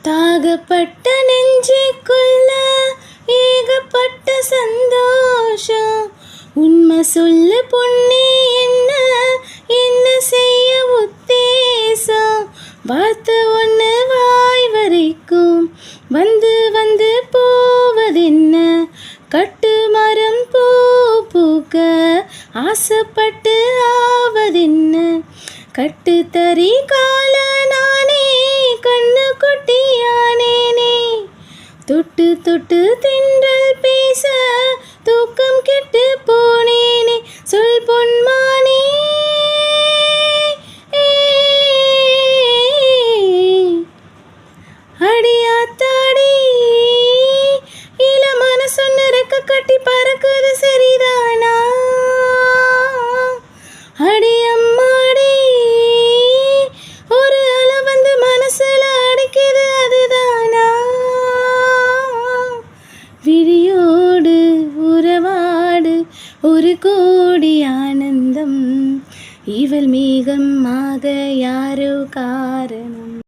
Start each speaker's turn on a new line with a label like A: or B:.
A: தாகப்பட்ட நெஞ்சுக்குள்ள ஏகப்பட்ட சந்தோஷம். உண்மை சொல்லு பொன்னே, என்ன என்ன செய்ய உத்தேசம்? வார்த்தை ஒன்று வாய் வரைக்கும் வந்து வந்து போவதென்ன? கட்டு மரம் பூ பூக்க ஆசைப்பட்டு ஆவதென்ன? கட்டு தறி கால நானே கண்ணு குட்டியானேனே. தொட்டு தொட்டு தென்றல் பேச தூக்கம் கெட்டு போனேனே. சொல் பொன்மானே, அடியாத்தாடி இள மனசொன்னு ரெக்க கட்டி பறக்குது சரிதானா? அடி அம்மாடி ஒரு அலை வந்து மனசுல அடிக்குது அதுதானா? விழியோடு உறவாடு ஒரு கோடி ஆனந்தம். இவள் மேகம் ஆக யாரோ காரணம்.